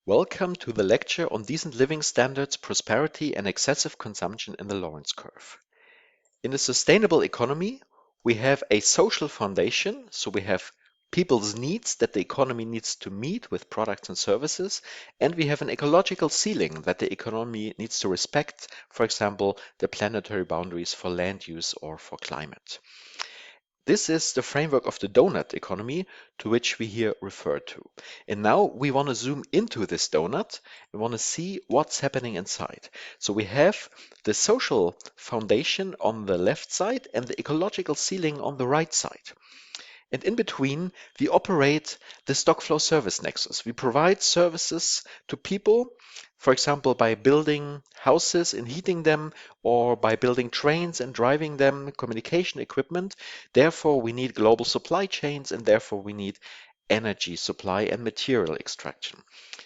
Welcome to the lecture on decent living standards, prosperity, and excessive consumption in the Lorenz curve. In a sustainable economy, we have a social foundation, so we have people's needs that the economy needs to meet with products and services, and we have an ecological ceiling that the economy needs to respect, for example, the planetary boundaries for land use or for climate. This is the framework of the donut economy to which we here refer to. And now we want to zoom into this donut and want to see what's happening inside. So we have the social foundation on the left side and the ecological ceiling on the right side. And in between, we operate the stock flow service nexus. We provide services to people, for example, by building houses and heating them, or by building trains and driving them, communication equipment. Therefore, we need global supply chains, and therefore we need energy supply and material extraction.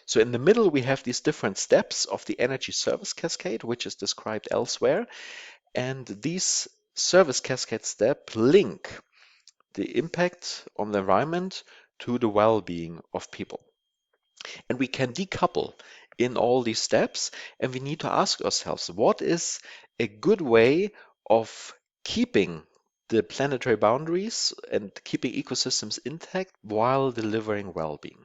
So in the middle, we have these different steps of the energy service cascade, which is described elsewhere. And these service cascade steps link the impact on the environment to the well-being of people. And we can decouple in all these steps, and we need to ask ourselves, what is a good way of keeping the planetary boundaries and keeping ecosystems intact while delivering well-being?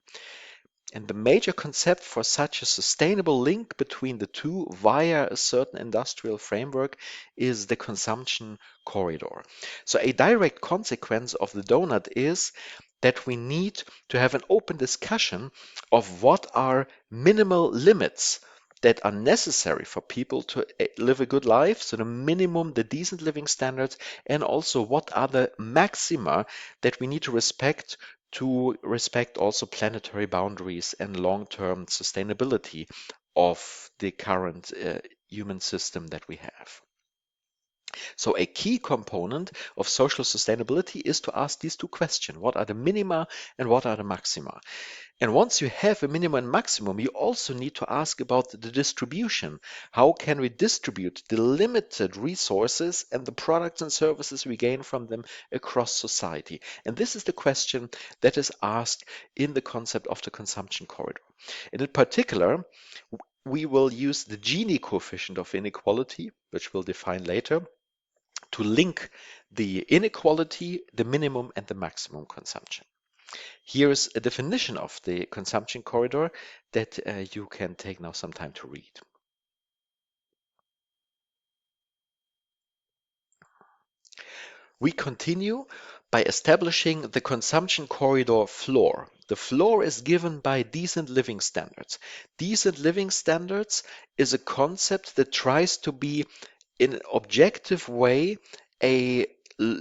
And the major concept for such a sustainable link between the two via a certain industrial framework is the consumption corridor. So a direct consequence of the donut is that we need to have an open discussion of what are minimal limits that are necessary for people to live a good life, so the minimum, the decent living standards, and also what are the maxima that we need to respect also planetary boundaries and long-term sustainability of the current human system that we have. So a key component of social sustainability is to ask these two questions. What are the minima and what are the maxima? And once you have a minimum and maximum, you also need to ask about the distribution. How can we distribute the limited resources and the products and services we gain from them across society? And this is the question that is asked in the concept of the consumption corridor. And in particular, we will use the Gini coefficient of inequality, which we'll define later, to link the inequality, the minimum, and the maximum consumption. Here is a definition of the consumption corridor that you can take now some time to read. We continue by establishing the consumption corridor floor. The floor is given by decent living standards. Decent living standards is a concept that tries to be, in an objective way, a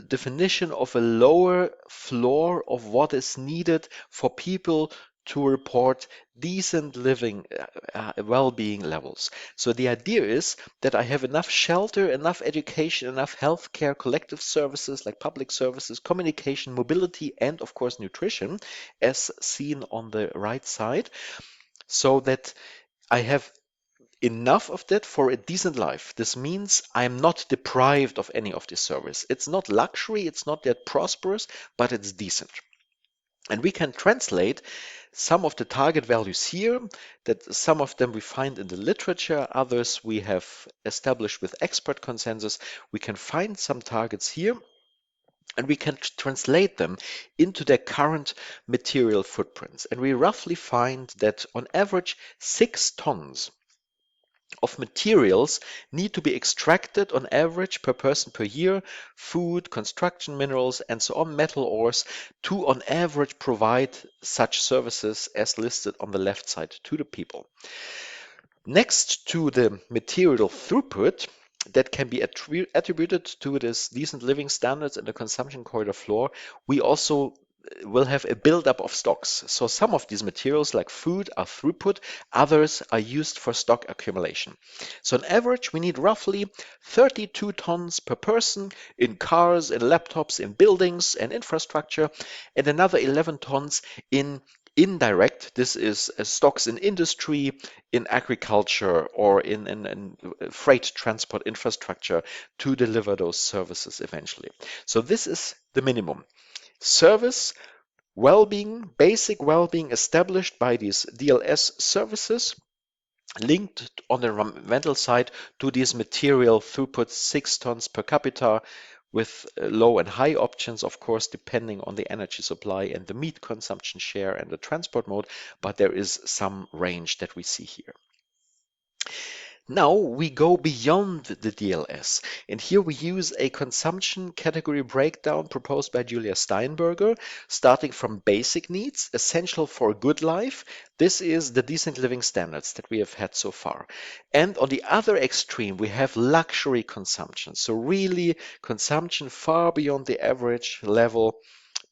definition of a lower floor of what is needed for people to report decent living, well-being levels. So the idea is that I have enough shelter, enough education, enough healthcare, collective services like public services, communication, mobility, and of course nutrition, as seen on the right side, so that I have enough of that for a decent life. This means I'm not deprived of any of this service. It's not luxury, it's not that prosperous, but it's decent. And we can translate some of the target values here, that some of them we find in the literature, others we have established with expert consensus. We can find some targets here, and we can translate them into their current material footprints. And we roughly find that on average 6 tons of materials need to be extracted on average per person per year: food, construction minerals, and so on, metal ores, to on average provide such services as listed on the left side to the people. Next to the material throughput that can be attributed to this decent living standards and the consumption corridor floor, we also will have a buildup of stocks. So some of these materials like food are throughput, others are used for stock accumulation. So on average, we need roughly 32 tons per person in cars, in laptops, in buildings and infrastructure, and another 11 tons in indirect. This is stocks in industry, in agriculture, or in freight transport infrastructure to deliver those services eventually. So this is the minimum. Service Well-being, basic well-being established by these DLS services, linked on the environmental side to these material throughputs, 6 tons per capita, with low and high options, of course, depending on the energy supply and the meat consumption share and the transport mode, but there is some range that we see here. Now we go beyond the DLS, and here we use a consumption category breakdown proposed by Julia Steinberger, starting from basic needs, essential for a good life. This is the decent living standards that we have had so far. And on the other extreme, we have luxury consumption. So really consumption far beyond the average level,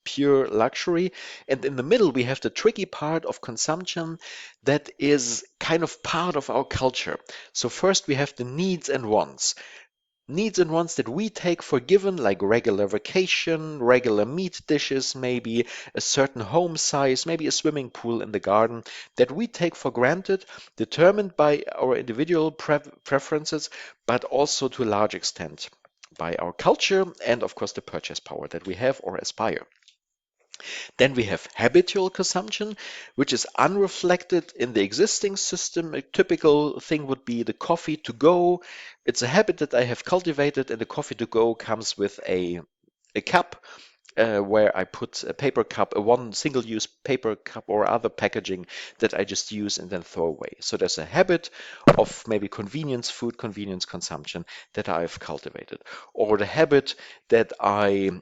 pure luxury. And in the middle, we have the tricky part of consumption that is kind of part of our culture. So first we have the needs and wants. Needs and wants that we take for given, like regular vacation, regular meat dishes, maybe a certain home size, maybe a swimming pool in the garden, that we take for granted, determined by our individual preferences, but also to a large extent by our culture and, of course, the purchase power that we have or aspire. Then we have habitual consumption, which is unreflected in the existing system. A typical thing would be the coffee to go. It's a habit that I have cultivated, and the coffee to go comes with a cup where I put a paper cup, a one single-use paper cup or other packaging that I just use and then throw away. So there's a habit of maybe convenience food, convenience consumption that I've cultivated. Or the habit that I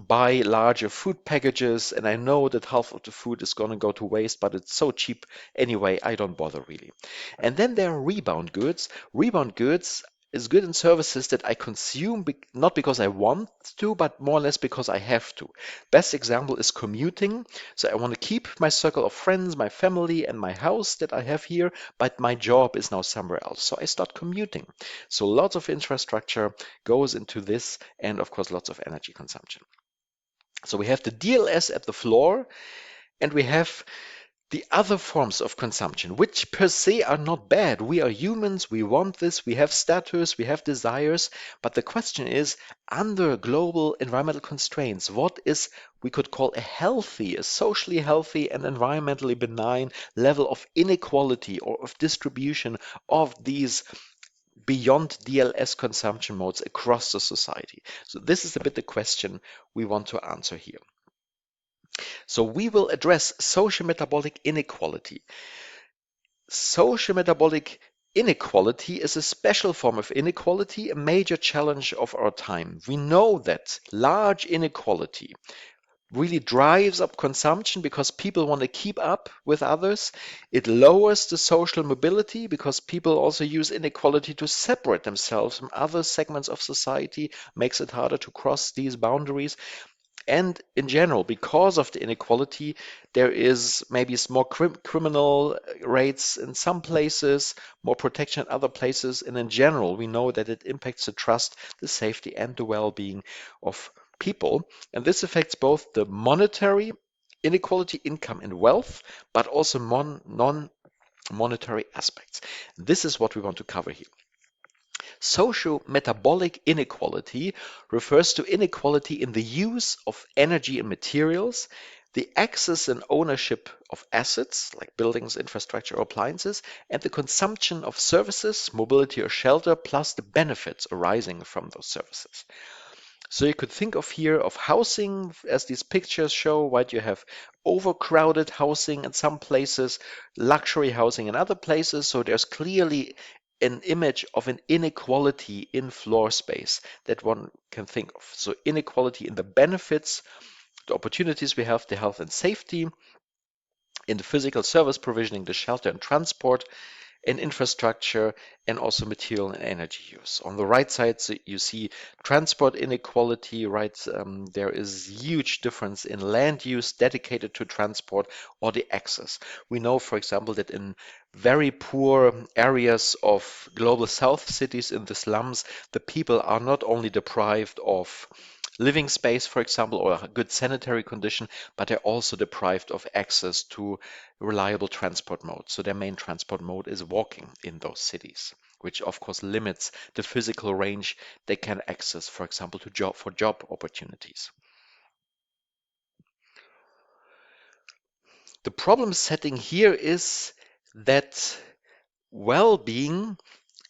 buy larger food packages and I know that half of the food is going to go to waste, but it's so cheap anyway, I don't bother really. And then there are rebound goods. Rebound goods is good in services that I consume not because I want to, but more or less because I have to. Best example is commuting. So I want to keep my circle of friends, my family, and my house that I have here, but my job is now somewhere else. So I start commuting. So lots of infrastructure goes into this, and of course, lots of energy consumption. So we have the DLS at the floor, and we have the other forms of consumption, which per se are not bad. We are humans, we want this, we have status, we have desires. But the question is, under global environmental constraints, what is we could call a healthy, a socially healthy and environmentally benign level of inequality or of distribution of these beyond DLS consumption modes across the society? So this is a bit the question we want to answer here. So we will address socio-metabolic inequality. Socio-metabolic inequality is a special form of inequality, a major challenge of our time. We know that large inequality really drives up consumption because people want to keep up with others. It lowers the social mobility because people also use inequality to separate themselves from other segments of society, makes it harder to cross these boundaries. And in general, because of the inequality, there is maybe more criminal rates in some places, more protection in other places. And in general, we know that it impacts the trust, the safety, and the well-being of people. And this affects both the monetary inequality, income and wealth, but also non-monetary aspects. This is what we want to cover here. Socio-metabolic inequality refers to inequality in the use of energy and materials, the access and ownership of assets like buildings, infrastructure, or appliances, and the consumption of services, mobility or shelter, plus the benefits arising from those services. So you could think of here of housing as these pictures show, right? You have overcrowded housing in some places, luxury housing in other places. So there's clearly an image of an inequality in floor space that one can think of. So inequality in the benefits, the opportunities we have, the health and safety, in the physical service provisioning, the shelter and transport, in infrastructure, and also material and energy use. On the right side, so you see transport inequality, right? There is huge difference in land use dedicated to transport or the access. We know, for example, that in very poor areas of global south cities in the slums, the people are not only deprived of living space, for example, or a good sanitary condition, but they're also deprived of access to reliable transport modes. So their main transport mode is walking in those cities, which of course limits the physical range they can access, for example, for job opportunities. The problem setting here is that well-being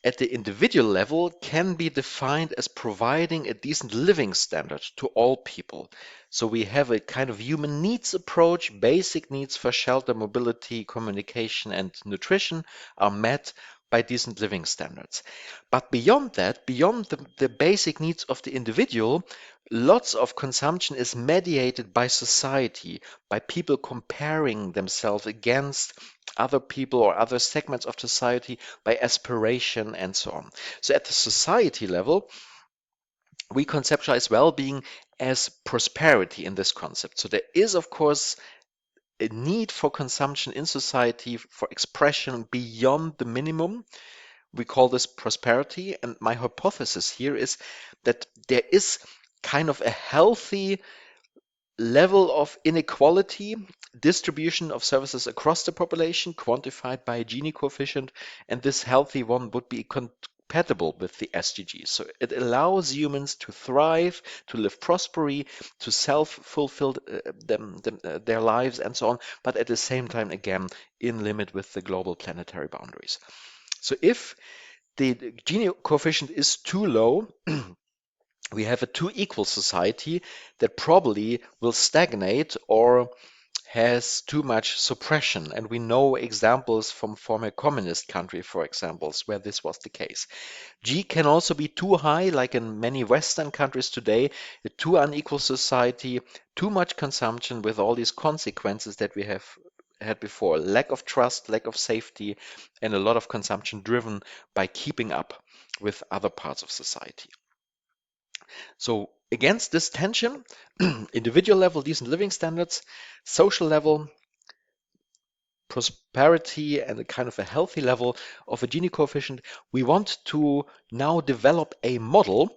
at the individual level can be defined as providing a decent living standard to all people. So we have a kind of human needs approach. Basic needs for shelter, mobility, communication, and nutrition are met by decent living standards. But beyond that, beyond the basic needs of the individual, lots of consumption is mediated by society, by people comparing themselves against other people or other segments of society, by aspiration and so on. So at the society level, we conceptualize well-being as prosperity in this concept. So there is, of course, a need for consumption in society, for expression beyond the minimum. We call this prosperity. And my hypothesis here is that there is kind of a healthy level of inequality, distribution of services across the population, quantified by a Gini coefficient, and this healthy one would be compatible with the SDGs. So it allows humans to thrive, to live prosperously, to self-fulfill their lives and so on, but at the same time, again, in limit with the global planetary boundaries. So if the Gini coefficient is too low, we have a too equal society that probably will stagnate or has too much suppression. And we know examples from former communist country, for examples, where this was the case. G can also be too high, like in many Western countries today, a too unequal society, too much consumption with all these consequences that we have had before. Lack of trust, lack of safety, and a lot of consumption driven by keeping up with other parts of society. So against this tension, individual level, decent living standards, social level, prosperity, and a kind of a healthy level of a Gini coefficient, we want to now develop a model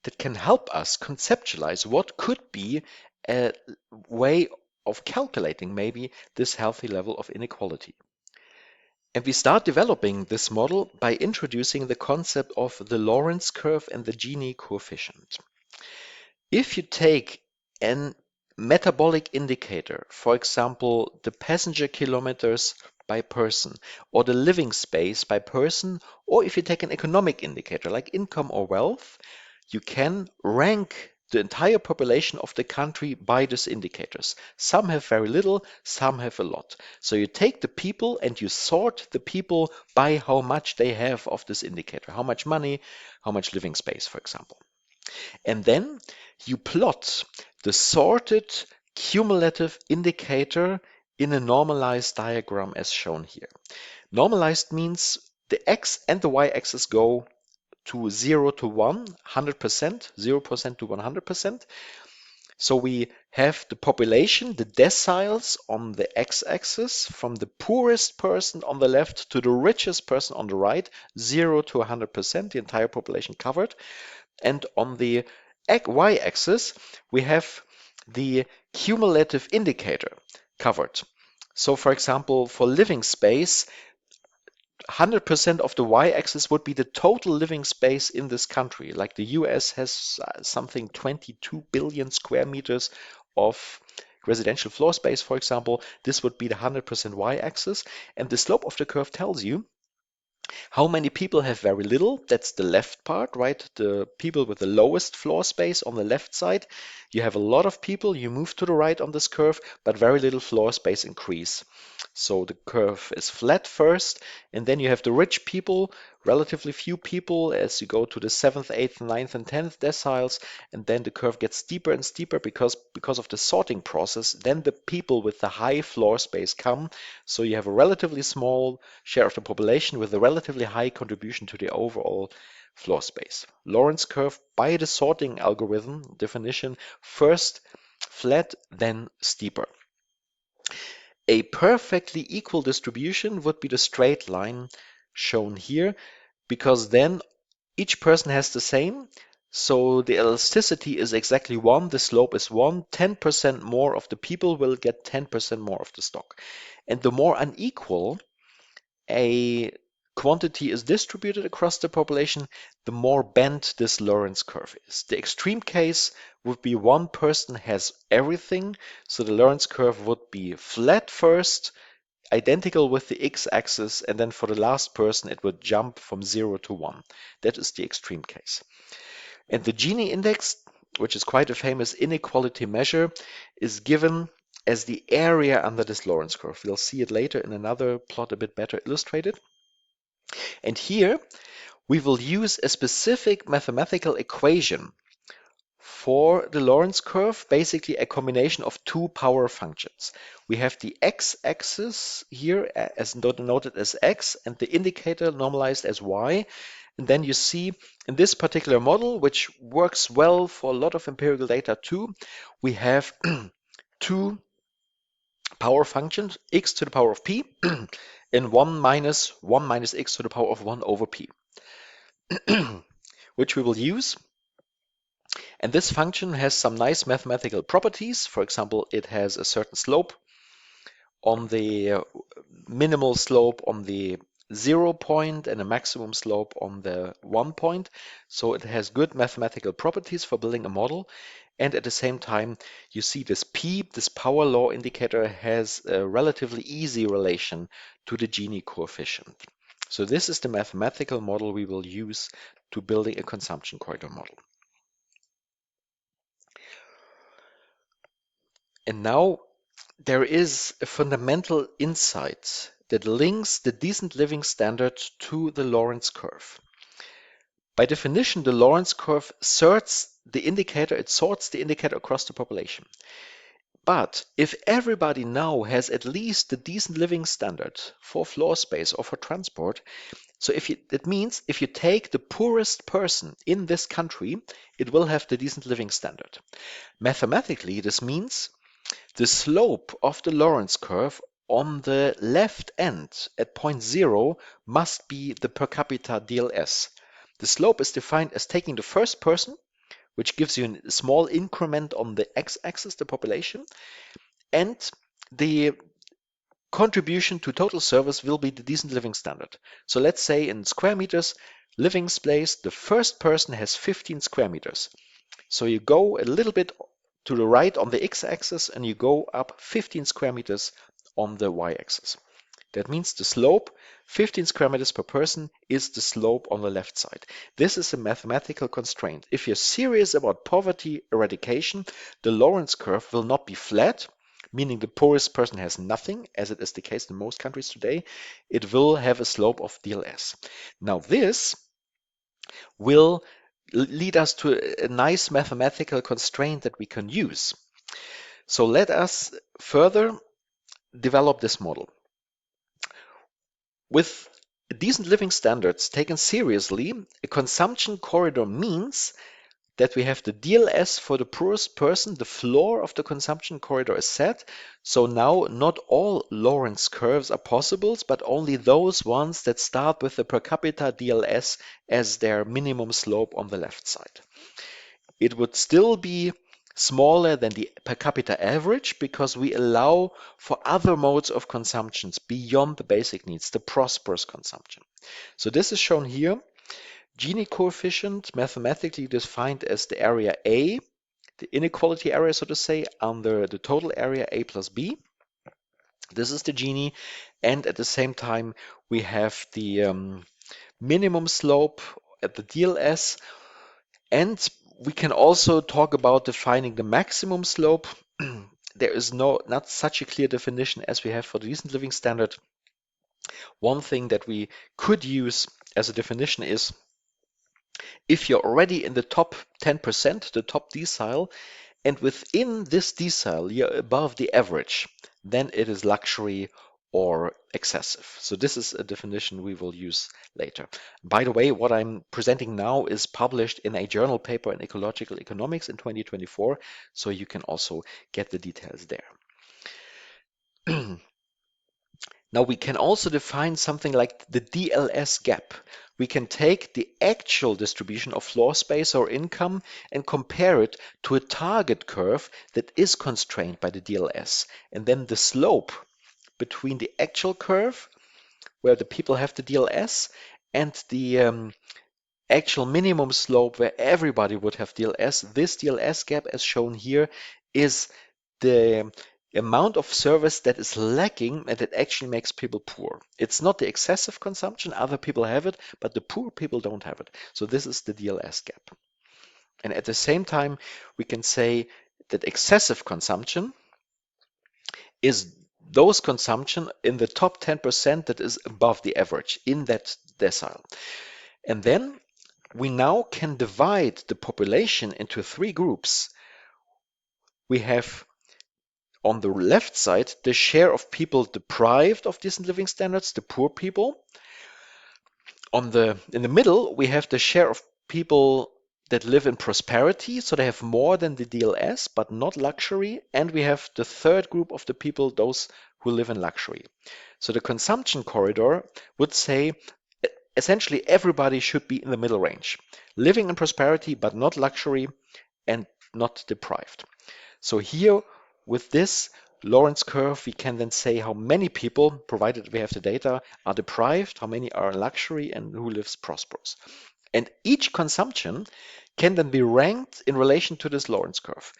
that can help us conceptualize what could be a way of calculating maybe this healthy level of inequality. And we start developing this model by introducing the concept of the Lorenz curve and the Gini coefficient. If you take an metabolic indicator, for example, the passenger kilometers by person, or the living space by person, or if you take an economic indicator like income or wealth, you can rank the entire population of the country by these indicators. Some have very little, some have a lot. So you take the people and you sort the people by how much they have of this indicator, how much money, how much living space, for example. And then you plot the sorted cumulative indicator in a normalized diagram as shown here. Normalized means the x and the y-axis go to 0 to 1, 100%, 0% to 100%. So we have the population, the deciles on the x-axis, from the poorest person on the left to the richest person on the right, 0 to 100%, the entire population covered. And on the y-axis, we have the cumulative indicator covered. So for example, for living space, 100% of the y-axis would be the total living space in this country. Like the US has something 22 billion square meters of residential floor space, for example. This would be the 100% y-axis. And the slope of the curve tells you how many people have very little? That's the left part, right? The people with the lowest floor space on the left side. You have a lot of people, you move to the right on this curve, but very little floor space increase. So the curve is flat first, and then you have the rich people, relatively few people as you go to the 7th, 8th, 9th, and 10th deciles, and then the curve gets steeper and steeper because of the sorting process. Then the people with the high floor space come, so you have a relatively small share of the population with a relatively high contribution to the overall floor space. Lorenz curve by the sorting algorithm definition, first flat, then steeper. A perfectly equal distribution would be the straight line shown here, because then each person has the same. So the elasticity is exactly 1, the slope is 1, 10% more of the people will get 10% more of the stock. And the more unequal a quantity is distributed across the population, the more bent this Lorenz curve is. The extreme case would be one person has everything, so the Lorenz curve would be flat first, identical with the x-axis, and then for the last person it would jump from 0 to 1. That is the extreme case. And the Gini index, which is quite a famous inequality measure, is given as the area under this Lorenz curve. We'll see it later in another plot a bit better illustrated. And here we will use a specific mathematical equation for the Lorenz curve, basically a combination of two power functions. We have the x-axis here as noted as x and the indicator normalized as y. And then you see in this particular model, which works well for a lot of empirical data too, we have two power functions, x to the power of p and 1 minus x to the power of 1 over p, which we will use. And this function has some nice mathematical properties. For example, it has a certain slope on the minimal slope on the 0 point and a maximum slope on the 1 point. So it has good mathematical properties for building a model. And at the same time, you see this P, this power law indicator, has a relatively easy relation to the Gini coefficient. So this is the mathematical model we will use to building a consumption corridor model. And now there is a fundamental insight that links the decent living standard to the Lorenz curve. By definition, the Lorenz curve sorts the indicator across the population. But if everybody now has at least the decent living standard for floor space or for transport, so it means if you take the poorest person in this country, it will have the decent living standard. Mathematically, this means the slope of the Lorenz curve on the left end at point 0 must be the per capita DLS. The slope is defined as taking the first person, which gives you a small increment on the x-axis, the population, and the contribution to total service will be the decent living standard. So let's say in square meters, living space, the first person has 15 square meters. So you go a little bit to the right on the x-axis and you go up 15 square meters on the y-axis. That means the slope, 15 square meters per person, is the slope on the left side. This is a mathematical constraint. If you're serious about poverty eradication, the Lorenz curve will not be flat, meaning the poorest person has nothing, as it is the case in most countries today. It will have a slope of DLS. Now this will lead us to a nice mathematical constraint that we can use. So let us further develop this model. With decent living standards taken seriously, a consumption corridor means that we have the DLS for the poorest person, the floor of the consumption corridor is set. So now not all Lorenz curves are possible, but only those ones that start with the per capita DLS as their minimum slope on the left side. It would still be smaller than the per capita average because we allow for other modes of consumptions beyond the basic needs, the prosperous consumption. So this is shown here. Gini coefficient, mathematically defined as the area A, the inequality area, so to say, under the total area A plus B. This is the Gini, and at the same time we have the minimum slope at the DLS, and we can also talk about defining the maximum slope. There is not such a clear definition as we have for the decent living standard. One thing that we could use as a definition is if you're already in the top 10%, the top decile, and within this decile you're above the average, then it is luxury or excessive. So this is a definition we will use later. By the way, what I'm presenting now is published in a journal paper in ecological economics in 2024, so you can also get the details there. Now we can also define something like the DLS gap. We can take the actual distribution of floor space or income and compare it to a target curve that is constrained by the DLS. And then the slope between the actual curve where the people have the DLS, and the actual minimum slope where everybody would have DLS. This DLS gap, as shown here, is the amount of service that is lacking and that actually makes people poor. It's not the excessive consumption, other people have it, but the poor people don't have it. So this is the DLS gap. And at the same time, we can say that excessive consumption is those consumption in the top 10% that is above the average in that decile. And then we now can divide the population into three groups. We have on the left side the share of people deprived of decent living standards, the poor people. In the middle, we have the share of people that live in prosperity, so they have more than the DLS, but not luxury. And we have the third group of the people, those who live in luxury. So the consumption corridor would say essentially everybody should be in the middle range, living in prosperity, but not luxury and not deprived. So here with this Lorenz curve, we can then say how many people, provided we have the data, are deprived, how many are in luxury, and who lives prosperous. And each consumption can then be ranked in relation to this Lorenz curve.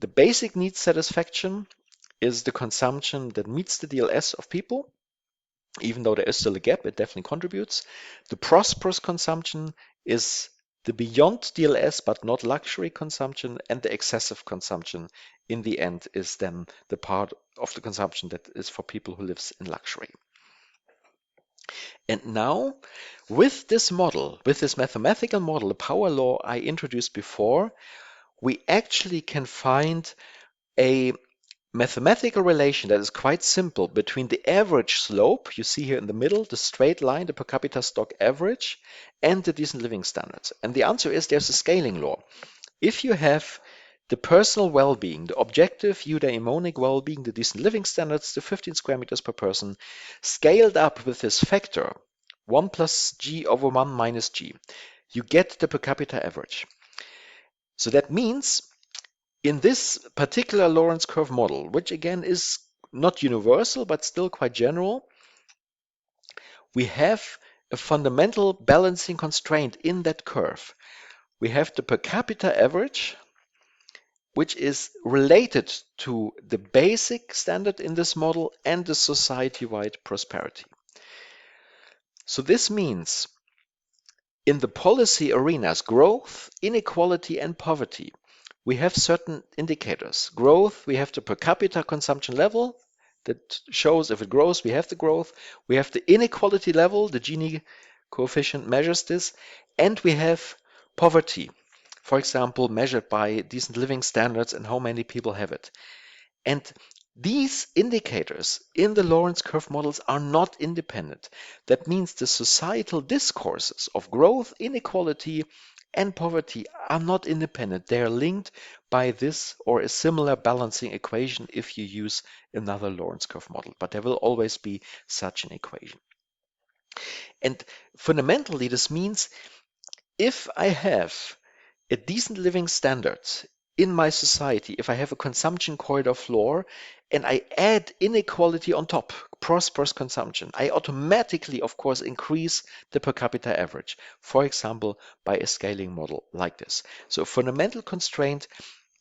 The basic needs satisfaction is the consumption that meets the DLS of people. Even though there is still a gap, it definitely contributes. The prosperous consumption is the beyond DLS but not luxury consumption, and the excessive consumption in the end is then the part of the consumption that is for people who lives in luxury. And now with this model, with this mathematical model, the power law I introduced before, we actually can find a mathematical relation that is quite simple between the average slope, you see here in the middle, the straight line, the per capita stock average, and the decent living standards. And the answer is there's a scaling law. If you have the personal well-being, the objective eudaimonic well-being, the decent living standards, the 15 square meters per person, scaled up with this factor, 1 plus g over 1 minus g, you get the per capita average. So that means in this particular Lorenz curve model, which again is not universal but still quite general, we have a fundamental balancing constraint in that curve. We have the per capita average, which is related to the basic standard in this model and the society-wide prosperity. So this means in the policy arenas, growth, inequality, and poverty, we have certain indicators. Growth, we have the per capita consumption level that shows if it grows, we have the growth. We have the inequality level, the Gini coefficient measures this, and we have poverty, for example, measured by decent living standards and how many people have it. And these indicators in the Lorenz curve models are not independent. That means the societal discourses of growth, inequality, and poverty are not independent. They are linked by this or a similar balancing equation if you use another Lorenz curve model, but there will always be such an equation. And fundamentally, this means if I have a decent living standard in my society, if I have a consumption corridor floor and I add inequality on top, prosperous consumption, I automatically, of course, increase the per capita average, for example, by a scaling model like this. So a fundamental constraint,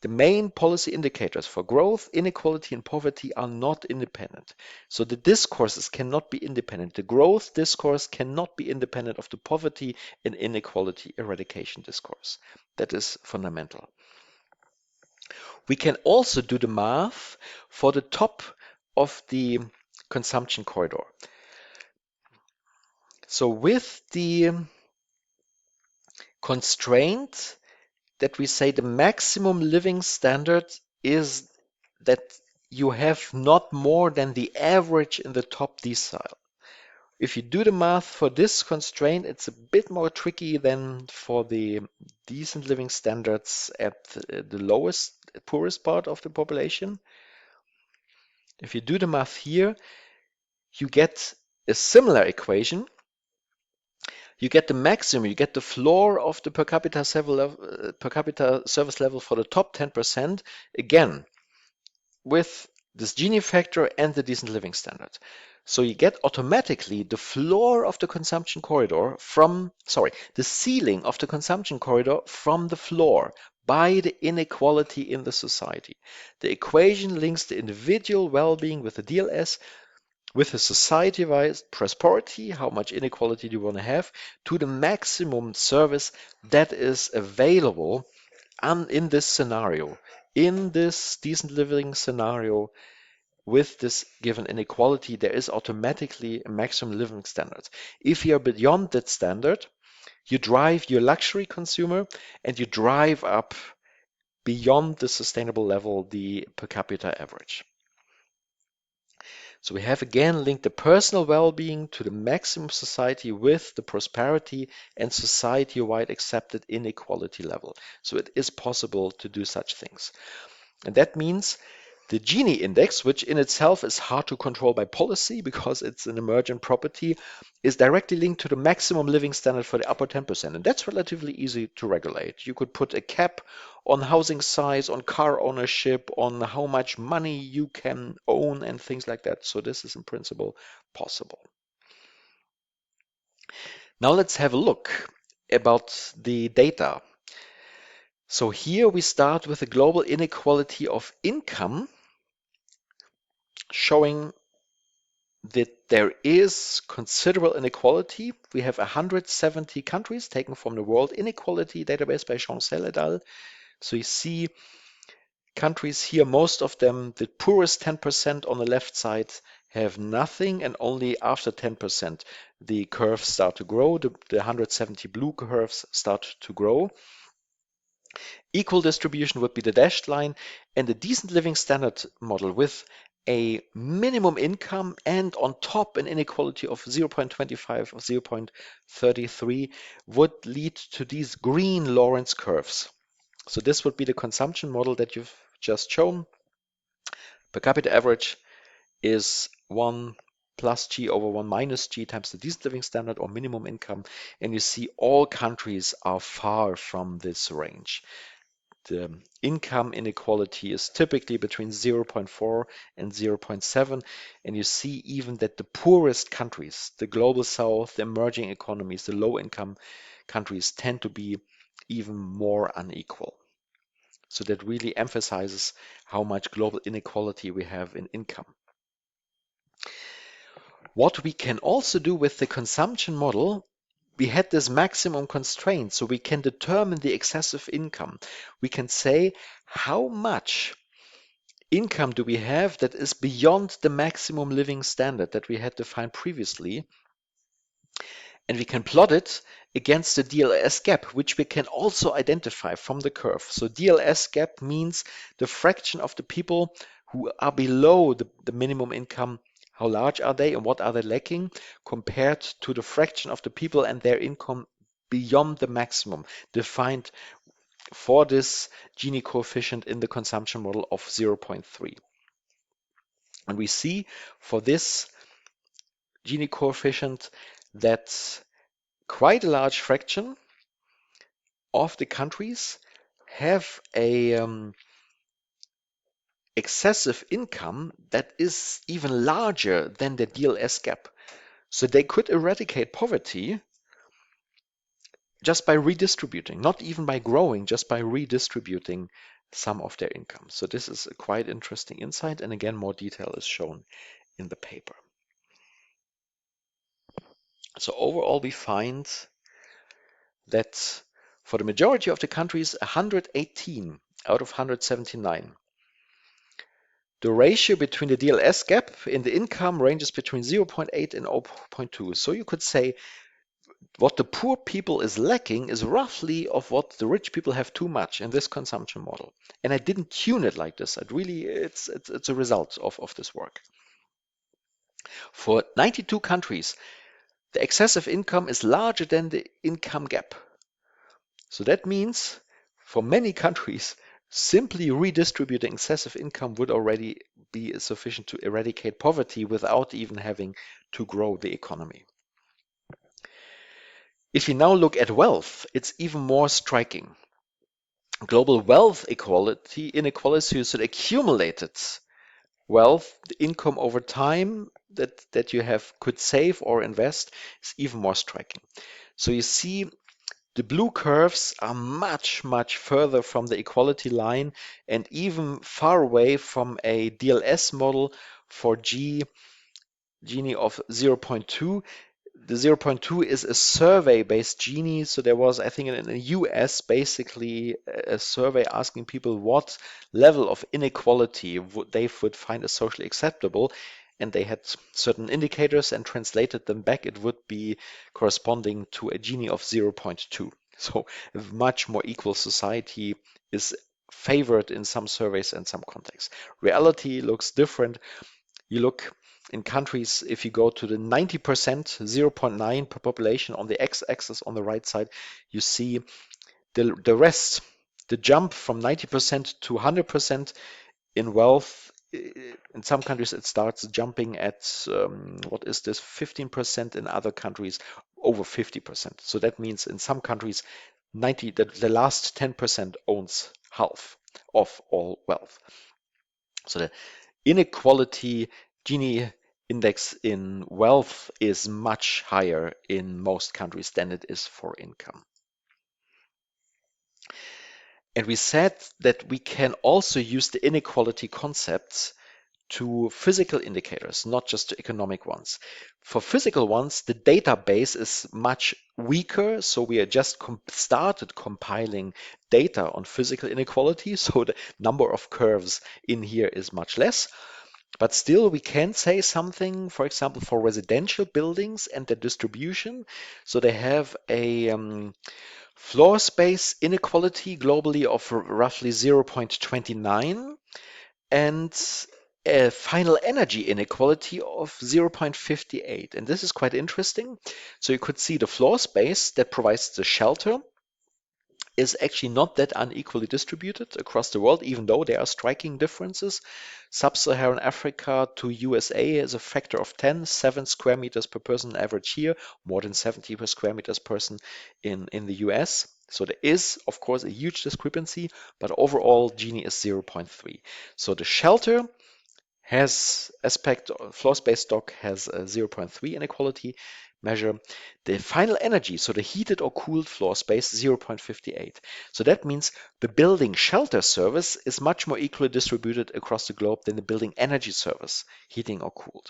the main policy indicators for growth, inequality, and poverty are not independent. So the discourses cannot be independent. The growth discourse cannot be independent of the poverty and inequality eradication discourse. That is fundamental. We can also do the math for the top of the consumption corridor. So with the constraint that we say the maximum living standard is that you have not more than the average in the top decile. If you do the math for this constraint, it's a bit more tricky than for the decent living standards at the lowest, poorest part of the population. If you do the math here, you get a similar equation. You get the maximum, you get the floor of the per capita service level for the top 10%, again, with this Gini factor and the decent living standard. So you get automatically the floor of the consumption corridor the ceiling of the consumption corridor from the floor by the inequality in the society. The equation links the individual well-being with the DLS with a society-wide prosperity, how much inequality do you want to have, to the maximum service that is available in this scenario, in this decent living scenario. With this given inequality, there is automatically a maximum living standard. If you're beyond that standard, you drive your luxury consumer and you drive up beyond the sustainable level, the per capita average. So we have again linked the personal well-being to the maximum society with the prosperity and society-wide accepted inequality level. So it is possible to do such things. And that means the Gini index, which in itself is hard to control by policy because it's an emergent property, is directly linked to the maximum living standard for the upper 10%. And that's relatively easy to regulate. You could put a cap on housing size, on car ownership, on how much money you can own and things like that. So this is in principle possible. Now let's have a look about the data. So here we start with a global inequality of income, showing that there is considerable inequality. We have 170 countries taken from the World Inequality Database by Chancel et al. So you see countries here, most of them, the poorest 10% on the left side have nothing, and only after 10% the curves start to grow. The 170 blue curves start to grow. Equal distribution would be the dashed line, and the decent living standard model with a minimum income and on top an inequality of 0.25 or 0.33 would lead to these green Lorenz curves. So this would be the consumption model that you've just shown. Per capita average is 1 plus G over 1 minus G times the decent living standard or minimum income, and you see all countries are far from this range. The income inequality is typically between 0.4 and 0.7, and you see even that the poorest countries, the global south, the emerging economies, the low income countries tend to be even more unequal. So that really emphasizes how much global inequality we have in income. What we can also do with the consumption model, we had this maximum constraint, so we can determine the excessive income. We can say how much income do we have that is beyond the maximum living standard that we had defined previously, and we can plot it against the DLS gap, which we can also identify from the curve. So DLS gap means the fraction of the people who are below the minimum income. How large are they and what are they lacking compared to the fraction of the people and their income beyond the maximum defined for this Gini coefficient in the consumption model of 0.3. And we see for this Gini coefficient that quite a large fraction of the countries have a excessive income that is even larger than the DLS gap. So they could eradicate poverty just by redistributing, not even by growing, just by redistributing some of their income. So this is a quite interesting insight, and again, more detail is shown in the paper. So overall, we find that for the majority of the countries, 118 out of 179, the ratio between the DLS gap in the income ranges between 0.8 and 0.2. So you could say what the poor people is lacking is roughly of what the rich people have too much in this consumption model. And I didn't tune it like this. It's a result of this work. For 92 countries, the excessive income is larger than the income gap. So that means for many countries, simply redistributing excessive income would already be sufficient to eradicate poverty without even having to grow the economy. If you now look at wealth, it's even more striking. Global wealth inequalities that accumulated wealth, the income over time that you have could save or invest is even more striking. So you see the blue curves are much, much further from the equality line and even far away from a DLS model for Gini of 0.2. The 0.2 is a survey-based Gini. So there was, I think, in the US, basically a survey asking people what level of inequality they would find as socially acceptable. And they had certain indicators and translated them back. It would be corresponding to a Gini of 0.2. So a much more equal society is favored in some surveys and some contexts. Reality looks different. You look in countries, if you go to the 90%, 0.9 per population on the x-axis on the right side, you see the rest, the jump from 90% to 100% in wealth. In some countries, it starts jumping at, what is this, 15%, in other countries, over 50%. So that means in some countries, the last 10% owns half of all wealth. So the inequality Gini index in wealth is much higher in most countries than it is for income. And we said that we can also use the inequality concepts to physical indicators, not just to economic ones. For physical ones, the database is much weaker, so we are just started compiling data on physical inequality, so the number of curves in here is much less. But still, we can say something, for example, for residential buildings and their distribution. So they have a floor space inequality globally of roughly 0.29 and a final energy inequality of 0.58. And this is quite interesting. So you could see the floor space that provides the shelter is actually not that unequally distributed across the world, even though there are striking differences. Sub-Saharan Africa to USA is a factor of 10, 7 square meters per person average here, more than 70 per square meters person in the US. So there is, of course, a huge discrepancy, but overall Gini is 0.3. So the shelter has aspect, floor space stock has a 0.3 inequality measure. The final energy, so the heated or cooled floor space, 0.58. So that means the building shelter service is much more equally distributed across the globe than the building energy service, heating or cooled.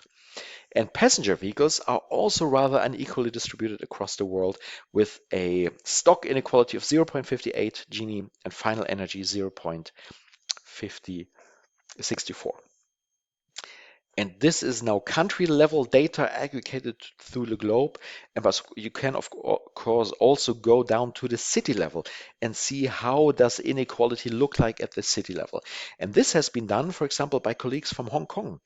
And passenger vehicles are also rather unequally distributed across the world with a stock inequality of 0.58 Gini and final energy 0.64. And this is now country level data aggregated through the globe. But you can, of course, also go down to the city level and see how does inequality look like at the city level. And this has been done, for example, by colleagues from Hong Kong,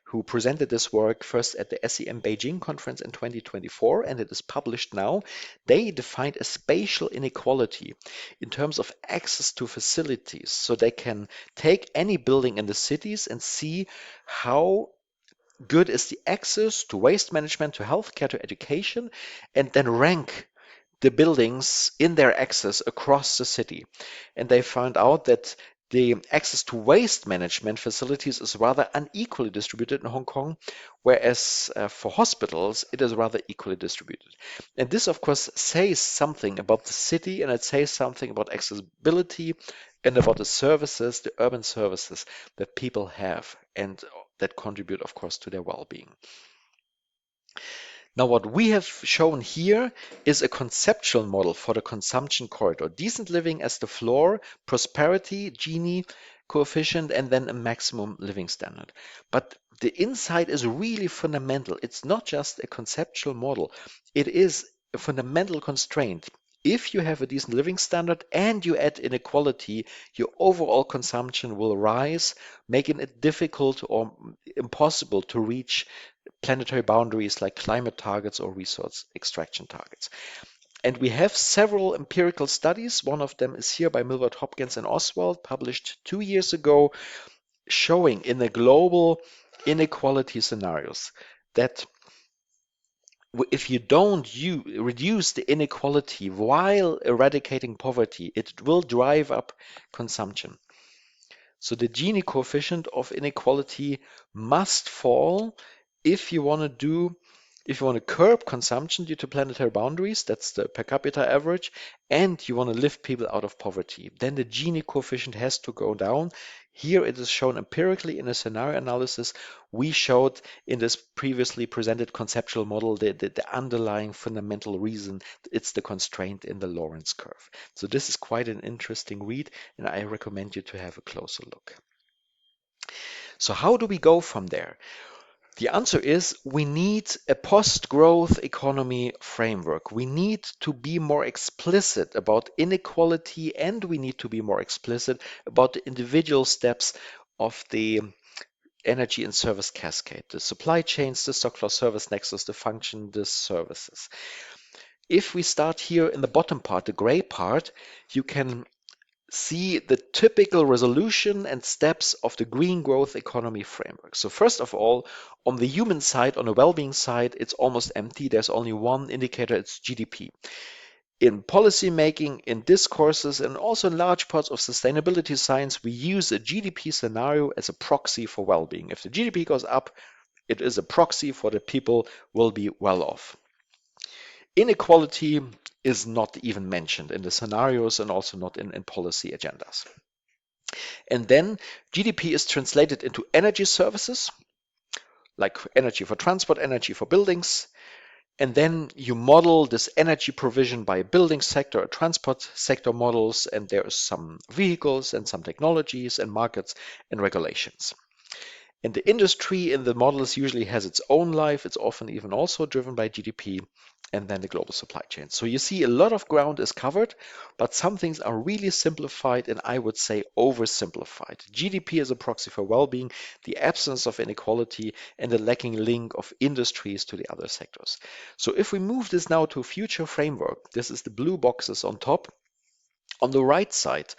who presented this work first at the SEM Beijing conference in 2024, and it is published now. They defined a spatial inequality in terms of access to facilities. So they can take any building in the cities and see how good is the access to waste management, to healthcare, to education, and then rank the buildings in their access across the city. And they found out that the access to waste management facilities is rather unequally distributed in Hong Kong, whereas for hospitals, it is rather equally distributed. And this, of course, says something about the city, and it says something about accessibility and about the services, the urban services that people have and that contribute, of course, to their well-being. Now, what we have shown here is a conceptual model for the consumption corridor. Decent living as the floor, prosperity, Gini coefficient, and then a maximum living standard. But the insight is really fundamental. It's not just a conceptual model. It is a fundamental constraint. If you have a decent living standard and you add inequality, your overall consumption will rise, making it difficult or impossible to reach planetary boundaries like climate targets or resource extraction targets. And we have several empirical studies. One of them is here by Milward Hopkins and Oswald, published 2 years ago, showing in the global inequality scenarios that if you don't reduce the inequality while eradicating poverty, it will drive up consumption. So the Gini coefficient of inequality must fall if you want to curb consumption due to planetary boundaries, that's the per capita average, and you want to lift people out of poverty. Then the Gini coefficient has to go down. Here it is shown empirically in a scenario analysis. We showed in this previously presented conceptual model the underlying fundamental reason. It's the constraint in the Lorenz curve. So this is quite an interesting read, and I recommend you to have a closer look. So how do we go from there? The answer is we need a post-growth economy framework. We need to be more explicit about inequality, and we need to be more explicit about the individual steps of the energy and service cascade, the supply chains, the stock flow service nexus, the function, the services. If we start here in the bottom part, the gray part, you can see the typical resolution and steps of the green growth economy framework. So first of all, on the human side, on the well-being side, it's almost empty. There's only one indicator, it's GDP. In policy making, in discourses, and also in large parts of sustainability science, we use a GDP scenario as a proxy for well-being. If the GDP goes up, it is a proxy for the people will be well off. Inequality is not even mentioned in the scenarios and also not in policy agendas. And then GDP is translated into energy services, like energy for transport, energy for buildings. And then you model this energy provision by building sector or transport sector models, and there are some vehicles and some technologies and markets and regulations. And the industry in the models usually has its own life. It's often even also driven by GDP and then the global supply chain. So you see a lot of ground is covered, but some things are really simplified and I would say oversimplified. GDP is a proxy for well-being, the absence of inequality, and the lacking link of industries to the other sectors. So if we move this now to a future framework, this is the blue boxes on top. On the right side,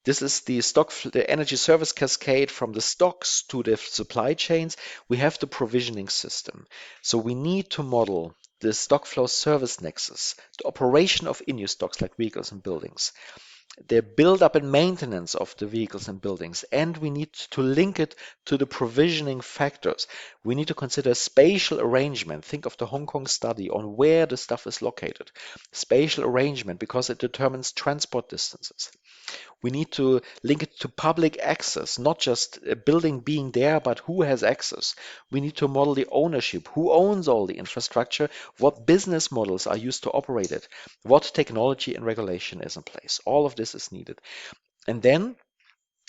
this is the energy service cascade from the stocks to the supply chains. We have the provisioning system. So we need to model the stock flow service nexus, the operation of in-use stocks like vehicles and buildings, the build-up and maintenance of the vehicles and buildings, and we need to link it to the provisioning factors. We need to consider spatial arrangement. Think of the Hong Kong study on where the stuff is located. Spatial arrangement because it determines transport distances. We need to link it to public access, not just a building being there, but who has access. We need to model the ownership. Who owns all the infrastructure? What business models are used to operate it? What technology and regulation is in place? All of this is needed. And then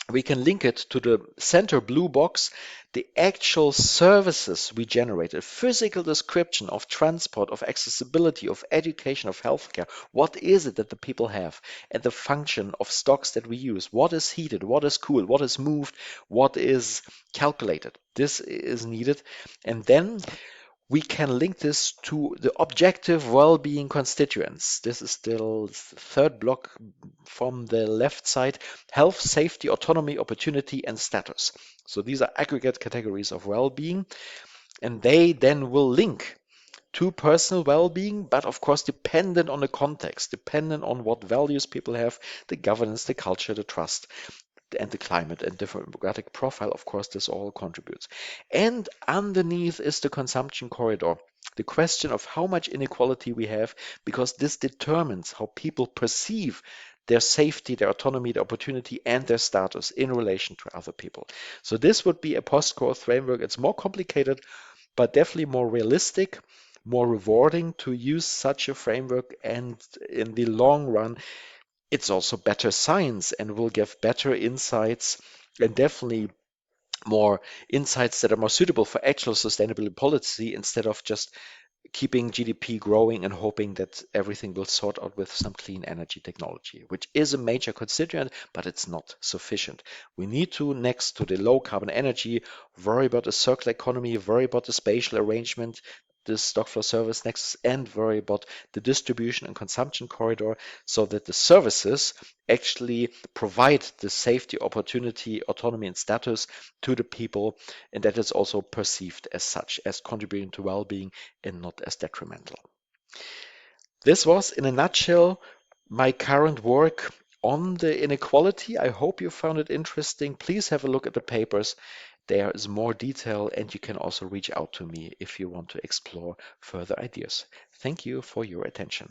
we can link it to the center blue box, the actual services we generate, a physical description of transport, of accessibility, of education, of healthcare. What is it that the people have? And the function of stocks that we use. What is heated? What is cooled? What is moved? What is calculated? This is needed. And then we can link this to the objective well-being constituents. This is still the third block from the left side: health, safety, autonomy, opportunity, and status. So these are aggregate categories of well-being, and they then will link to personal well-being, but of course dependent on the context, dependent on what values people have, the governance, the culture, the trust, and the climate and demographic profile. Of course, this all contributes. And underneath is the consumption corridor, the question of how much inequality we have, because this determines how people perceive their safety, their autonomy, their opportunity, and their status in relation to other people. So this would be a post-growth framework. It's more complicated, but definitely more realistic, more rewarding to use such a framework, and in the long run, it's also better science and will give better insights, and definitely more insights that are more suitable for actual sustainability policy instead of just keeping GDP growing and hoping that everything will sort out with some clean energy technology, which is a major constituent, but it's not sufficient. We need to, next to the low carbon energy, worry about the circular economy, worry about the spatial arrangement, the stock flow service nexus, and worry about the distribution and consumption corridor, so that the services actually provide the safety, opportunity, autonomy, and status to the people, and that is also perceived as such, as contributing to well-being and not as detrimental. This was, in a nutshell, my current work on the inequality. I hope you found it interesting. Please have a look at the papers. There is more detail, and you can also reach out to me if you want to explore further ideas. Thank you for your attention.